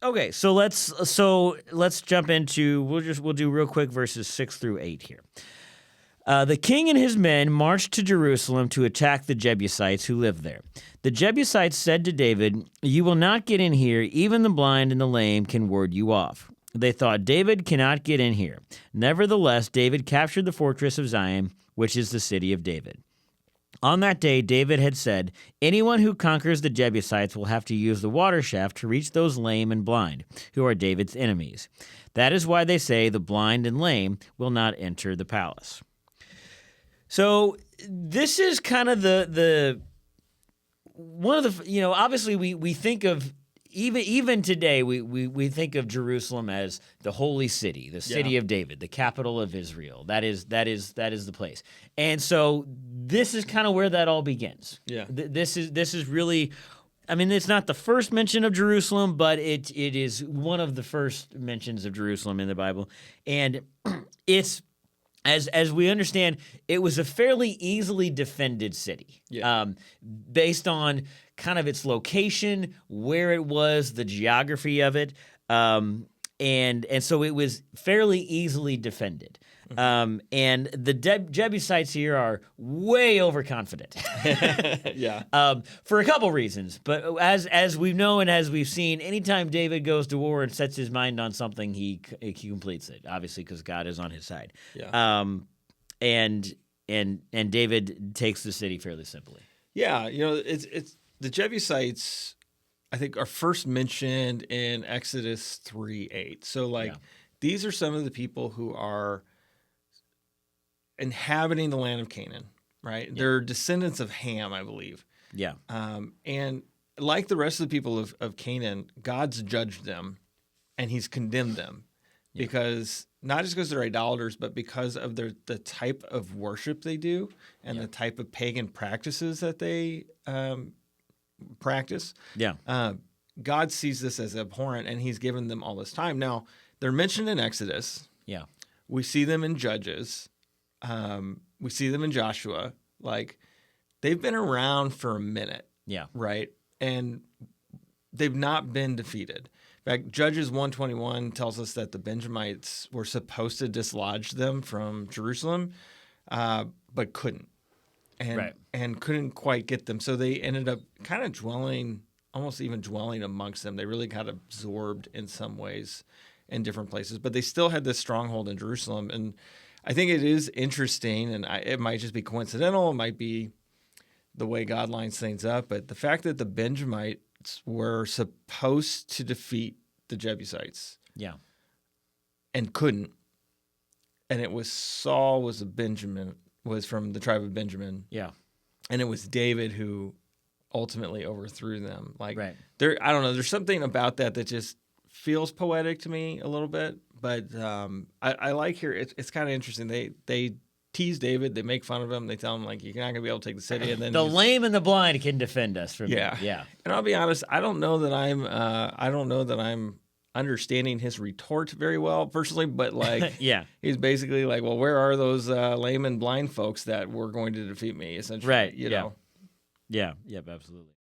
Okay, so let's jump into we'll do real quick verses 6 through 8 here. The king and his men marched to Jerusalem to attack the Jebusites who lived there. The Jebusites said to David, "You will not get in here. Even the blind and the lame can ward you off." They thought, "David cannot get in here." Nevertheless, David captured the fortress of Zion, which is the city of David. On that day, David had said, "Anyone who conquers the Jebusites will have to use the water shaft to reach those lame and blind, who are David's enemies. That is why they say the blind and lame will not enter the palace." So this is kind of the one of the, obviously we think of, even today, we think of Jerusalem as the holy city, the city of David, the capital of Israel. That is the place. And so this is kind of where that all begins. Yeah. This is really, I mean, it's not the first mention of Jerusalem, but it is one of the first mentions of Jerusalem in the Bible. And it's, as we understand, it was a fairly easily defended city, based on kind of its location, where it was, the geography of it, and so it was fairly easily defended. And the Jebusites here are way overconfident, for a couple reasons. But as we know and as we've seen, anytime David goes to war and sets his mind on something, he completes it. Obviously, because God is on his side. And David takes the city fairly simply. Yeah, it's the Jebusites, I think, are first mentioned in Exodus 3:8. So these are some of the people who are inhabiting the land of Canaan, right? Yeah. They're descendants of Ham, I believe. Yeah. And like the rest of the people of Canaan, God's judged them and he's condemned them because not just because they're idolaters, but because of the type of worship they do and the type of pagan practices that they practice. Yeah. God sees this as abhorrent and he's given them all this time. Now, they're mentioned in Exodus. Yeah. We see them in Judges. We see them in Joshua. Like, they've been around for a minute. Yeah. Right? And they've not been defeated. In fact, Judges 1:21 tells us that the Benjamites were supposed to dislodge them from Jerusalem, but couldn't. And couldn't quite get them. So they ended up kind of almost even dwelling amongst them. They really got absorbed in some ways in different places. But they still had this stronghold in Jerusalem. And I think it is interesting, and it might just be coincidental. It might be the way God lines things up. But the fact that the Benjamites were supposed to defeat the Jebusites, and couldn't, and it was Saul was from the tribe of Benjamin, and it was David who ultimately overthrew them. I don't know. There's something about that just feels poetic to me a little bit. But I like here, it's kind of interesting. They tease David, they make fun of him, they tell him, like, you're not going to be able to take the city. And then the lame and the blind can defend us from you. Yeah. And I'll be honest, I don't know that I'm understanding his retort very well personally, but he's basically like, well, where are those lame and blind folks that were going to defeat me, essentially? Right. You know? Yeah. Yep, absolutely.